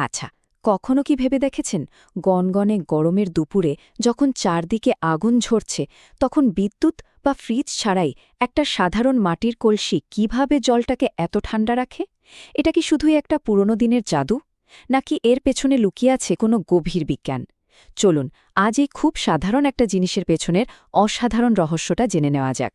আচ্ছা, কখনো কি ভেবে দেখেছেন গনগনে গরমের দুপুরে যখন চারদিকে আগুন ঝরছে তখন বিদ্যুৎ বা ফ্রিজ ছাড়াই একটা সাধারণ মাটির কলসি কিভাবে জলটাকে এত ঠান্ডা রাখে? এটা কি শুধুই একটা পুরনো দিনের জাদু, নাকি এর পেছনে লুকিয়ে আছে কোনো গভীর বিজ্ঞান? চলুন আজ এই খুব সাধারণ একটা জিনিসের পেছনের অসাধারণ রহস্যটা জেনে নেওয়া যাক।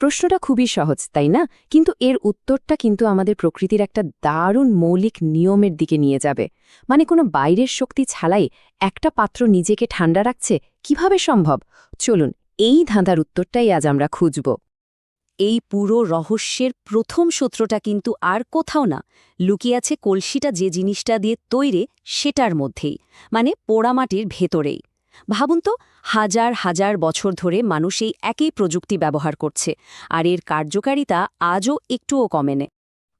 প্রশ্নটা খুবই সহজ, তাই না? কিন্তু এর উত্তরটা কিন্তু আমাদের প্রকৃতির একটা দারুণ মৌলিক নিয়মের দিকে নিয়ে যাবে। মানে কোনো বাইরের শক্তি ছাড়াই একটা পাত্র নিজেকে ঠান্ডা রাখছে কিভাবে সম্ভব? চলুন এই ধাঁধার উত্তরটাই আজ আমরা খুঁজব। এই পুরো রহস্যের প্রথম সূত্রটা কিন্তু আর কোথাও না, লুকিয়ে আছে কলসিটা যে জিনিসটা দিয়ে তৈরি সেটার মধ্যেই, মানে পোড়ামাটির ভেতরেই। ভাবুন তো, হাজার হাজার বছর ধরে মানুষ এই একই প্রযুক্তি ব্যবহার করছে, আর এর কার্যকারিতা আজও একটুও কমেনি।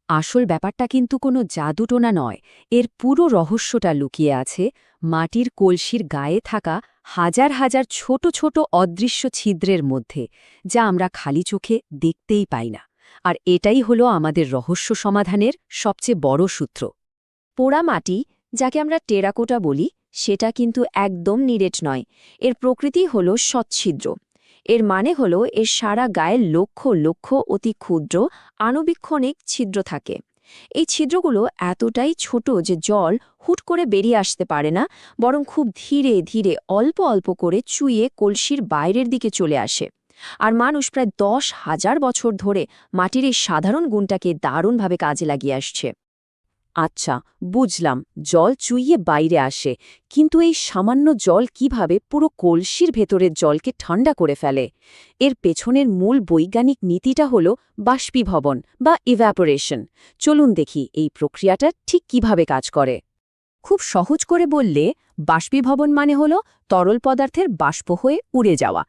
আসল ব্যাপারটা কিন্তু কোনো জাদুটোনা নয়, এর পুরো রহস্যটা লুকিয়ে আছে মাটির কলসির গায়ে থাকা হাজার হাজার ছোট ছোট অদৃশ্য ছিদ্রের মধ্যে, যা আমরা খালি চোখে দেখতেই পাই না। আর এটাই হলো আমাদের রহস্য সমাধানের সবচেয়ে বড় সূত্র। পোড়া মাটি, যাকে আমরা টেরাকোটা বলি, সেটা কিন্তু একদম নিরেট নয়। এর প্রকৃতি হল সচ্ছিদ্র। এর মানে হল এর সারা গায়ে লক্ষ লক্ষ অতি ক্ষুদ্র আণুবীক্ষণিক ছিদ্র থাকে। এই ছিদ্রগুলো এতটাই ছোট যে জল হুট করে বেরিয়ে আসতে পারে না, বরং খুব ধীরে ধীরে অল্প অল্প করে চুইয়ে কলসির বাইরের দিকে চলে আসে। আর মানুষ প্রায় 10,000 বছর ধরে মাটির এই সাধারণ গুণটাকে দারুণভাবে কাজে লাগিয়ে আসছে। আচ্ছা, বুঝলাম, জল চুইয়ে বাইরে আসে, কিন্তু এই সামান্য জল কিভাবে পুরো কলসির ভেতরের জলকে ঠান্ডা করে ফেলে? এর পেছনের মূল বৈজ্ঞানিক নীতিটা হল বাষ্পীভবন বা ইভ্যাপোরেশন। চলুন দেখি এই প্রক্রিয়াটা ঠিক কিভাবে কাজ করে। খুব সহজ করে বললে, বাষ্পীভবন মানে হল তরল পদার্থের বাষ্প হয়ে উড়ে যাওয়া।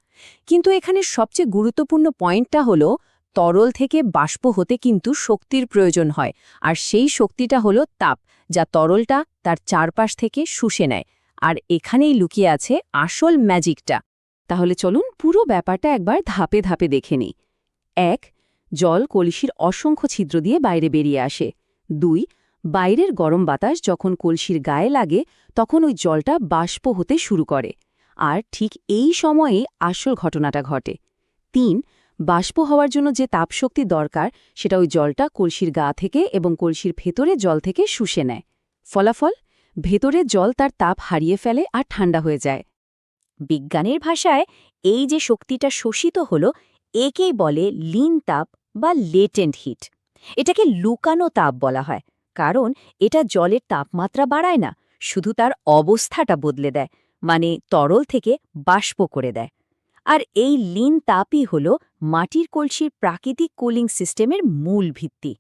কিন্তু এখানে সবচেয়ে গুরুত্বপূর্ণ পয়েন্টটা হল, তরল থেকে বাষ্প হতে কিন্তু শক্তির প্রয়োজন হয়, আর সেই শক্তিটা হল তাপ, যা তরলটা তার চারপাশ থেকে শুষে নেয়। আর এখানেই লুকিয়ে আছে আসল ম্যাজিকটা। তাহলে চলুন পুরো ব্যাপারটা একবার ধাপে ধাপে দেখে নিই। ১. জল কলসির অসংখ্য ছিদ্র দিয়ে বাইরে বেরিয়ে আসে। ২. বাইরের গরম বাতাস যখন কলসির গায়ে লাগে তখন ওই জলটা বাষ্প হতে শুরু করে, আর ঠিক এই সময়েই আসল ঘটনাটা ঘটে। ৩. বাষ্প হওয়ার জন্য যে তাপশক্তি দরকার সেটা ওই জলটা কলসির গা থেকে এবং কলসির ভেতরে জল থেকে শুষে নেয়। ফলাফল, ভেতরে জল তার তাপ হারিয়ে ফেলে আর ঠান্ডা হয়ে যায়। বিজ্ঞানের ভাষায় এই যে শক্তিটা শোষিত হল, একেই বলে লীন তাপ বা লেটেন্ট হিট। এটাকে লুকানো তাপ বলা হয়, কারণ এটা জলের তাপমাত্রা বাড়ায় না, শুধু তার অবস্থাটা বদলে দেয়, মানে তরল থেকে বাষ্প করে দেয়। আর এই লীন তাপই হল মাটির কলসির প্রাকৃতিক কুলিং সিস্টেমের মূল ভিত্তি।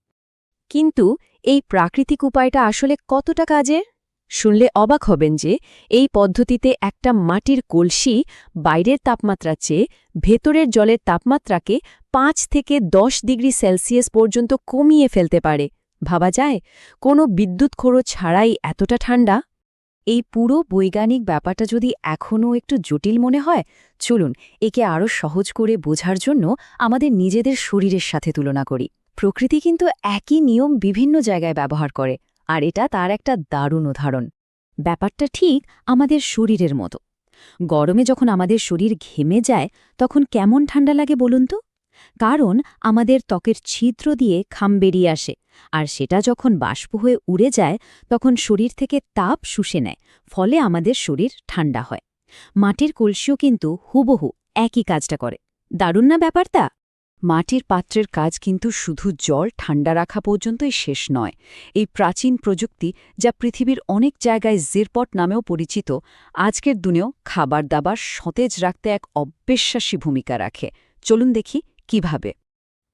কিন্তু এই প্রাকৃতিক উপায়টা আসলে কতটা কাজের? শুনলে অবাক হবেন যে এই পদ্ধতিতে একটা মাটির কলসি বাইরের তাপমাত্রার চেয়ে ভেতরের জলের তাপমাত্রাকে 5 থেকে 10 ডিগ্রি সেলসিয়াস পর্যন্ত কমিয়ে ফেলতে পারে। ভাবা যায়, কোনো বিদ্যুৎ খরচ ছাড়াই এতটা ঠান্ডা? এই পুরো বৈজ্ঞানিক ব্যাপারটা যদি এখনও একটু জটিল মনে হয়, চলুন একে আরও সহজ করে বোঝার জন্য আমাদের নিজেদের শরীরের সাথে তুলনা করি। প্রকৃতি কিন্তু একই নিয়ম বিভিন্ন জায়গায় ব্যবহার করে, আর এটা তার একটা দারুণ উদাহরণ। ব্যাপারটা ঠিক আমাদের শরীরের মতো। গরমে যখন আমাদের শরীর ঘেমে যায় তখন কেমন ঠান্ডা লাগে বলুন তো? কারণ আমাদের ত্বকের ছিদ্র দিয়ে ঘাম বেরিয়ে আসে, আর সেটা যখন বাষ্প হয়ে উড়ে যায় তখন শরীর থেকে তাপ শুষে নেয়, ফলে আমাদের শরীর ঠান্ডা হয়। মাটির কলসিও কিন্তু হুবহু একই কাজটা করে। দারুণ না ব্যাপারটা? মাটির পাত্রের কাজ কিন্তু শুধু জল ঠান্ডা রাখা পর্যন্তই শেষ নয়। এই প্রাচীন প্রযুক্তি, যা পৃথিবীর অনেক জায়গায় জিরপট নামেও পরিচিত, আজকের দিনেও খাবার দাবার সতেজ রাখতে এক অবিশ্বাস্য ভূমিকা রাখে। চলুন দেখি কিভাবে।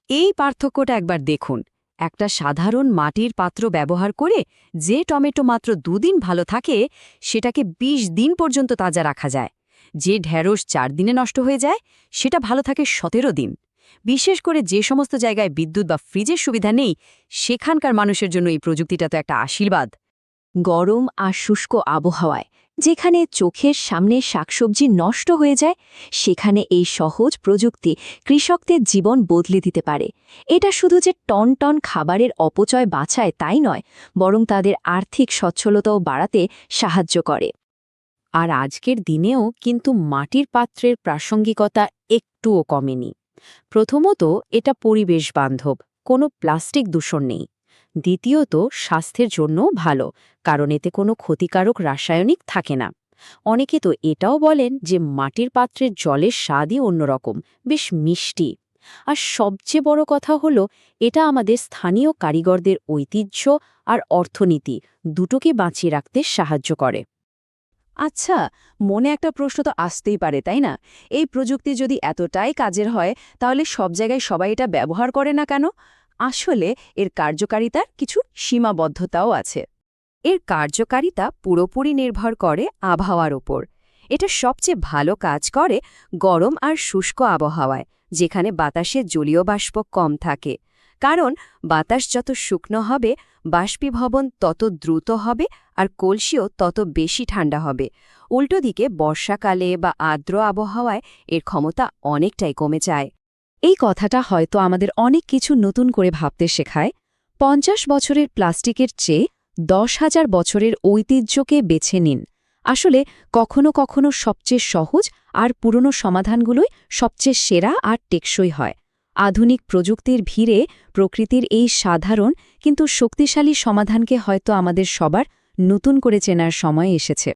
এই পার্থক্যটা একবার দেখুন। একটা সাধারণ মাটির পাত্র ব্যবহার করে যে টমেটো মাত্র 2 দিন ভালো থাকে, সেটাকে 20 দিন পর্যন্ত তাজা রাখা যায়। যে ঢেঁড়স 4 দিনে নষ্ট হয়ে যায়, সেটা ভালো থাকে 17 দিন। বিশেষ করে যে সমস্ত জায়গায় বিদ্যুৎ বা ফ্রিজের সুবিধা নেই, সেখানকার মানুষের জন্য এই প্রযুক্তিটা তো একটা আশীর্বাদ। গরম আর শুষ্ক আবহাওয়ায় যেখানে চোখের সামনে শাকসবজি নষ্ট হয়ে যায়, সেখানে এই সহজ প্রযুক্তি কৃষকদের জীবন বদলে দিতে পারে। এটা শুধু যে টন টন খাবারের অপচয় বাঁচায় তাই নয়, বরং তাদের আর্থিক সচ্ছলতাও বাড়াতে সাহায্য করে। আর আজকের দিনেও কিন্তু মাটির পাত্রের প্রাসঙ্গিকতা একটুও কমেনি। প্রথমত, এটা পরিবেশ বান্ধব, কোনো প্লাস্টিক দূষণ নেই। দ্বিতীয়ত, স্বাস্থ্যের জন্যও ভালো, কারণ এতে কোনো ক্ষতিকারক রাসায়নিক থাকে না। অনেকে তো এটাও বলেন যে মাটির পাত্রের জলের স্বাদই অন্যরকম, বেশ মিষ্টি। আর সবচেয়ে বড় কথা হলো, এটা আমাদের স্থানীয় কারিগরদের ঐতিহ্য আর অর্থনীতি দুটোকে বাঁচিয়ে রাখতে সাহায্য করে। আচ্ছা, মনে একটা প্রশ্ন তো আসতেই পারে, তাই না? এই প্রযুক্তি যদি এতটাই কাজের হয়, তাহলে সব জায়গায় সবাই এটা ব্যবহার করে না কেন? আসলে এর কার্যকারিতার কিছু সীমাবদ্ধতাও আছে। এর কার্যকারিতা পুরোপুরি নির্ভর করে আবহাওয়ার ওপর। এটা সবচেয়ে ভালো কাজ করে গরম আর শুষ্ক আবহাওয়ায়, যেখানে বাতাসে জলীয় বাষ্প কম থাকে। কারণ বাতাস যত শুকনো হবে, বাষ্পীভবন তত দ্রুত হবে আর কলসিও তত বেশি ঠান্ডা হবে। উল্টো দিকে বর্ষাকালে বা আর্দ্র আবহাওয়ায় এর ক্ষমতা অনেকটাই কমে যায়। এই কথাটা হয়তো আমাদের অনেক কিছু নতুন করে ভাবতে শেখায়। ৫০ বছরের প্লাস্টিকের চেয়ে ১০,০০০ বছরের ঐতিহ্যকে বেছে নিন। আসলে কখনো কখনো সবচেয়ে সহজ আর পুরনো সমাধানগুলোই সবচেয়ে সেরা আর টেকসই হয়। আধুনিক প্রযুক্তির ভিড়ে প্রকৃতির এই সাধারণ কিন্তু শক্তিশালী সমাধানকে হয়তো আমাদের সবার নতুন করে চেনার সময় এসেছে।